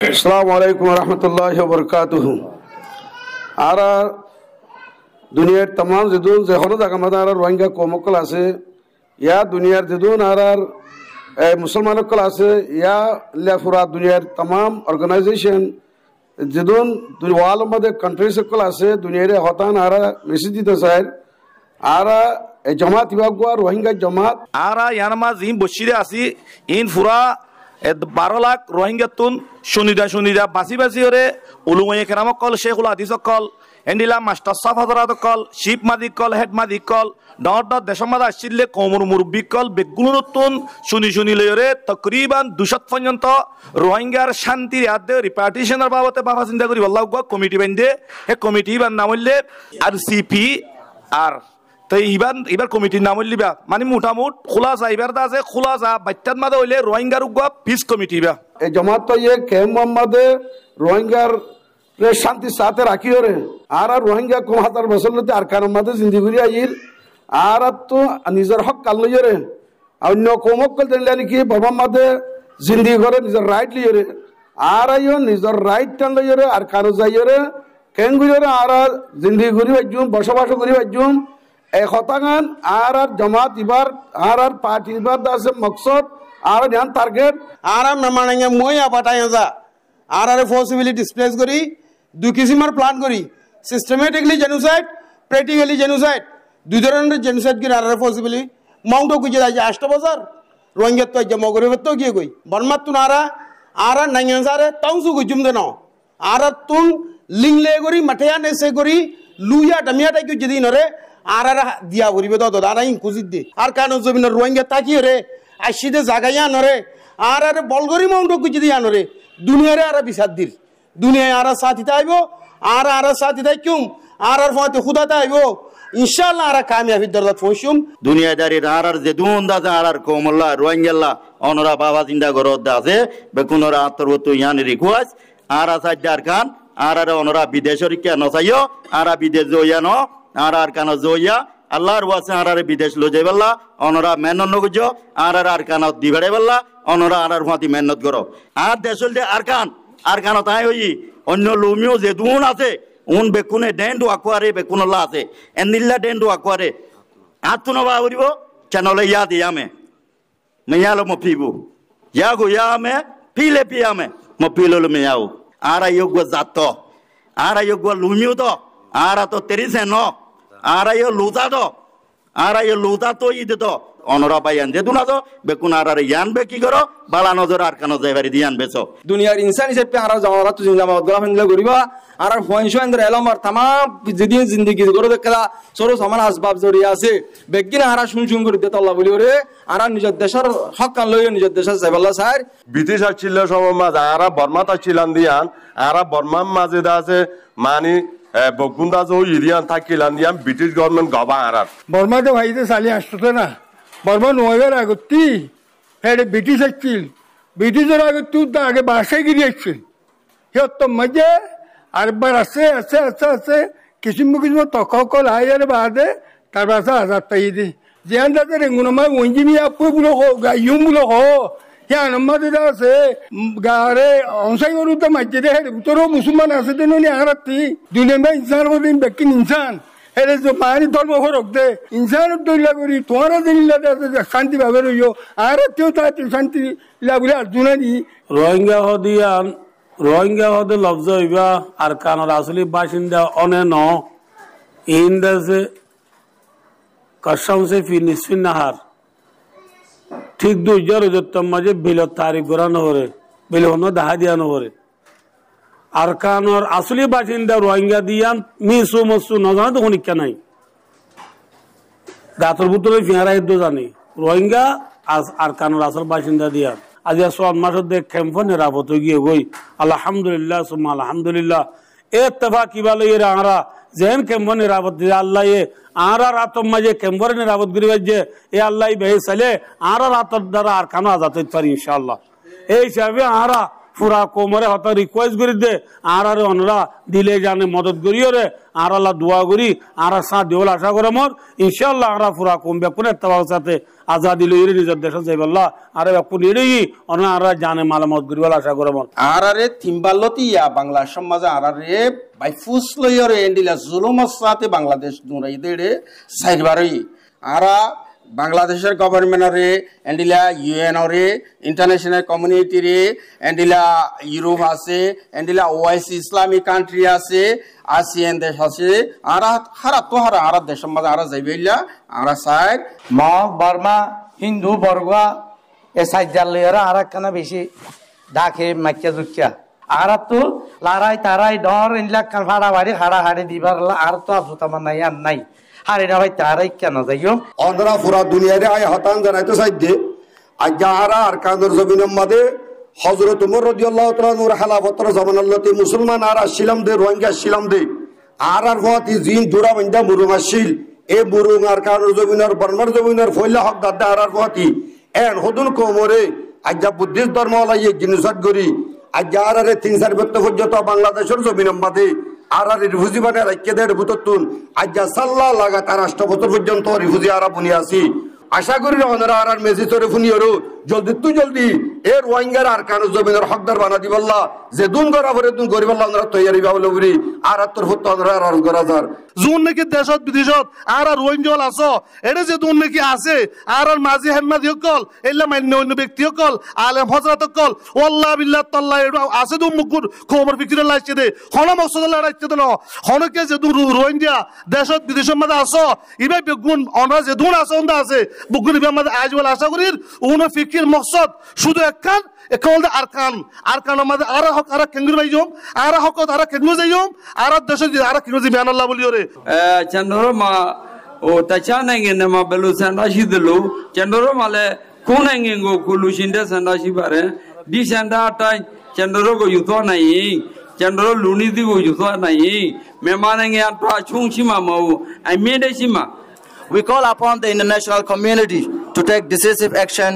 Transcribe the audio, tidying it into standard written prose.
अस्सलामु अलैकुम रहमतुल्लाहि व बरकातुहू। आरा दुनियार तमाम जिदून जेहरो जागा मदा आरा रोहिंग्या कोमकल आसे या दुनियार जिदून आरा मुसलमानकल आसे या लेफुरा दुनियार तमाम ऑर्गनाइजेशन जिदून वाल मदे कंट्री सकल आसे दुनियारे होतान आरा मेसेज दिता सायर आरा जमात इवागुआ रोहिंग्या जमात आरा यानमा जिम बशिरे आसी इन फुरा 12 लाख रोहिंग्या तुन शुनिदा बासी बासी ओरे उलुमय केरामक कल शेखुल हादिस कल एंडिला मास्टर साफ हजरात कल शिप मादी कल हेड मादी कल डॉट देशमादा आसिले कौमुर मुरब्बी कल बेगुलो तुन शुनि लयरे तकरीबान 200 पर्यंत रोहिंग्यार शांतिर यादे रिपार्टिशनर बाबते बाबा चिंता करी वल्लाह गो कमिटी बांधे हे कमिटी बान नामले आरसीपी आर तो इबार कमिटिर नाम लिबा माने मोटामुट खुलासा इबार दासे खुलासा बाच्चात मादे हইলে रोहिंग्यार उगवा पीस कमिटी बा ए जमात तो ये के मोहम्मद रोहिंग्यार रे शांति साथे राखी रे आरा रोहिंग्या को हातार बसलते आरकान मादे जिंदगी आइर आरा तो निजर हक काल रे अन्य कोमकल देलानि कि बाबा मादे जिंदगी करे निजर राइट लियो रे आरा यो निजर राइट टान लियो रे आरकान जाइयो रे केंगुयो रे आरा जिंदगी करि बाजुम बसबास करि बाजुम एक होतागान आर जमात इबार आर पार्टी इबार दासे मकसद आर ध्यान टारगेट आर नमानेंगे मोय आबाटाय जा आर फोर्सफुली डिस्प्लेस करी दु किसिमार प्लान करी सिस्टेमेटिकली जेनोसाइड प्रैक्टिकली जेनोसाइड दुই ধরনের জেনোসাইড কি আর फोर्सफुली माउंट को जे 8 বছর রোহিঙ্গা তো জমা করে তো কি কই বর্মা তু নারা আর নাইয়াসারে তাউসু কই জুম দেন আর তুন লিংলে করি মাঠিয়া নেসে করি লুইয়া ডামিয়াটাই কি যদি নরে আর দিয়া করিবে তো দাদা ইনকুজিত দে আর কারণ জমিন রোহিঙ্গা তাকিয়ে রে আশিদে জাগাইয়া নরে আর বলগরি মাউন্ট কুচি দিয়া নরে দুনিয়ারে আর বিচার দিল দুনিয়ায় আর সাথিতে আইব আর সাথিতে কিউম আর ফাতে খুদাতে আইব ইনশাআল্লাহ আর কামিয়াবি দরজাত পৌঁছুম দুনিয়াদারি আর জেদুন দাদা আর কোমল্লা রোহিঙ্গা অনরা বাবা জিন্দা গরদ দাসে বেকুনরা আতরবতু ইয়ানি রিকোয়াস আর সাজ্জার খান আর অনরা বিদেশরিকে নসাইও আর বিদেশ জয়ানো আর কানা জয়া আল্লাহর ওয়াসে আর বিদেশ লো যাইবাল্লা অনরা মেহনত নগজো আর কানা দিবাড়ে বাল্লা অনরা আর ফাতি মেহনত করো আর দেশল দে আর কানা তাই হই অন্য লুমিও যে দুন আছে উন বেকুনে ডেন্ডু আকোয়ারে বেকুনল্লা আছে এনিল্লা ডেন্ডু আকোয়ারে আতুনো বাউরিব চ্যানেলে ইয়াদ ইয়ামে মেয়ালো মফিবু ইয়াগো ইয়ামে পিলে পিয়ামে মফিললো মেয়াও আর আয়োগ জাতো আর আয়োগ লুমিও তো আর তো তেরিসে ন আর আয়ো লুতা তো ই দিত অনরা পাইয়ান যে দুনা তো বেকুন আর ইয়ান বে কি করো বালা নজর আর কানো যাইবারি দিয়ান বেছো দুনিয়ার ইনসান হিসেবে আর জামারা তো জিন্দাবাদ গোলাম হিন্দা করিবা আর ফয়নশন দের এলমার तमाम যেদিন জিন্দেগি করে দেখলা সরো সমান আসবাব জড়িয়ে আছে বেগিন আর শুন করে দিত আল্লাহ বলি ওরে আর নিজের দেশের হক কান লইও নিজের দেশের সাইবাল্লাহ স্যার ব্রিটিশ আছিল সময় মাঝে আর বর্মাত ছিলাম দিয়ান আর বর্মার মাঝে আছে মানে বগুন্দা যে ইরিয়ান থাকিলাম দিয়ান ব্রিটিশ গভর্নমেন্ট গবা আর বর্মা তো ভাইতে চালি আসতো না বর্মা নয়ের আগতি হেড ব্রিটিশ আসছিল ব্রিটিশের আগে তুই তো আগে বাসায় গিয়ে আসছিল সিহঁত তো মজে আরেকবার আছে কিসিম তকল আয়ার বাদে তার বাসা আজাদ তাই দি জিয়ান দাতে রেঙ্গুনমায় ওঞ্জিমি আপু বলো হো গাইম বলো হো হ্যাঁ আমাদের আছে গারে অংশাই গরু তো মাঝে রে তোরও মুসলমান আছে দেন আরাতি দুনিয়া ইনসান হদিন বেকিন ইনসান হেরে যে মারি ধর্ম ফরক দে ইনসান দইলা করি তোমারা দিল্লা শান্তি ভাবে রইও আর কেউ তাতে শান্তি লাগুলে আর্জুনা দি রোহিঙ্গা হদে লফজ হইবা আর কানার আসলি বাসিন্দা অনেন ইন্দাসে কসমসে ফি নিসফিন নাহার ঠিক 2000 মাঝে বিল তারিখ গড়ানো হরে বিল হন দাহা দিয়ানো হরে আর কানার আসলি বাসিন্দা রোহিঙ্গা দিয়ান মিসু মসু নজানা তো হনিকা নাই গাতর বুতরে ফিয়ারা ইদ্দ জানি রোহিঙ্গা আর কানার আসল বাসিন্দা দিয়ান আজ 1 মাস দেখ ক্যাম্প নিরাপদ গিয়ে গই আলহামদুলিল্লাহ সুম্মা আলহামদুলিল্লাহ ইত্তেফাক কিবালে এরা আরা যেন ক্যাম্প নিরাপদ দিয়ে আল্লাহ এ আরা রাতম মাঝে ক্যাম্পর নিরাপদ করি যে এ আল্লাহ বেহে সালে আরা রাতর দ্বারা আর কানো আজাদ হইতে পারি ইনশাআল্লাহ এই হিসাবে আরা পুরা কোমরে হত রিকোয়েস্ট করি দে আর অনরা দিলে জানে মদত করিও রে আর আল্লাহ দোয়া করি আর সাথ দিওল আশা করে মোর ইনশাআল্লাহ আমরা পুরা কম বেকুনে তওয়ার সাথে আজাদি লইরে নিজের দেশ যাইবাল্লাহ আর বেকুন ইড়ি অনা আর জানে মালামত করিওল আশা করে মোর আর থিম্বালতি ইয়া বাংলা সমাজে আর বাইফুস লইরে এন্ডিলা জুলুমের সাথে বাংলাদেশ দুরাই দেড়ে সাইবারই আর বাংলাদেশের গভর্নমেন্টরে এন্ডিলা ইউএন রে ইন্টারন্যাশনাল কমিউনিটি রে এন্ডিলা ইউরোপ আছে এন্ডিলা ওআইসি ইসলামিক কান্ট্রি আছে আসিয়ান দেশ আছে আর হারা তো হারা আর দেশের মাঝে আর যাইবেইলা আর সাইড বর্মা হিন্দু বর্গা এ সাইজার লইরা আর একখানা বেশি ডাকে মাইকা জুকিয়া আর তো লারাই তারাই ডর এন্ডিলা কান ফাড়া বাড়ি হাড়া হাড়ি দিবার আর তো আফুতামা নাই আর নাই হারে না ভাই তারাই কেন যাইও অন্ধ্রা পুরা দুনিয়ারে আয় হতান জানাইতে চাইছে আজ যাহারা আর কান্দর জমিনের মাঝে হজরত উমর রাদিয়াল্লাহু তাআলা নূর হালাফতর জামানাল্লাতে মুসলমান আর আসছিলাম দে রোহিঙ্গা আসছিলাম দে আর হওয়াতি জিন জোড়া বন্ধা মুরুং আসছিল এ মুরুং আর কান্দর জমিনের বর্মার জমিনের ফইলা হক দাদা আর হওয়াতি এন হদুন কোমরে আজ যা বুদ্ধিস্ট ধর্ম আলাই জিনিসত গরি আজ যাহারে 3-4 বছর পর্যন্ত বাংলাদেশের জমিনের মাঝে আর রিফিউজি মানে রাখতে দেয় বুততুন আজ যা সাল্লাহ লাগাতার 8 বছর পর্যন্ত রিফিউজি আর বুনি আছি আশা করি ওনারা আর মেসেজরে ফুনিয়রো জলদি এ রোহিঙ্গার আর কানো জমিনের হকদার বানা দিবাল্লাহ যে দুন করা পরে দুন গরিবাল্লাহ ওনারা তৈরি বাবলে উরি আর তোর ফুট ওনারা আর করা যার জুন নাকি দেশত বিদেশত আর রোহিঙ্গল আছো এটা যে দুন নাকি আছে আর মাঝি হেনমাদি হকল এলা মান্য অন্য ব্যক্তি হকল আলেম হযরত হকল ওয়াল্লাহ বিল্লাহ তাল্লাহ আছে দুন মুকুর খবর ফিকিরে লাইছে দে হন মকসদ লাইছে দে হনকে যে দুন রোহিঙ্গা দেশত বিদেশের মধ্যে আছো ইবে বেগুন ওনারা যে দুন আছে ওন্দা আছে বুগুন ইবে মধ্যে আজ বল আশা করি ওনা ফিকির মকসদ শুধু একখান একাউন্টে আরকান আমাদের আর হক আর কেঙ্গুর বাইজম আর হক আর কেঙ্গু যাইম আর দেশ আর কেঙ্গু জি বিয়ান আল্লাহ বলিও রে চন্দ্র মা ও তাচা নাঙ্গে নমা বেলু সান্দাশি দিলু চন্দ্র মালে কোন নাঙ্গে গো কুলু সিন্দে সান্দাশি বারে দি সান্দা টাই চন্দ্র গো ইউতো নাই চন্দ্র লুনি দি গো ইউতো নাই মেমানাঙ্গে আত্রা ছুংছিমা মাউ I মেডেছিমা We call upon the international community to take decisive action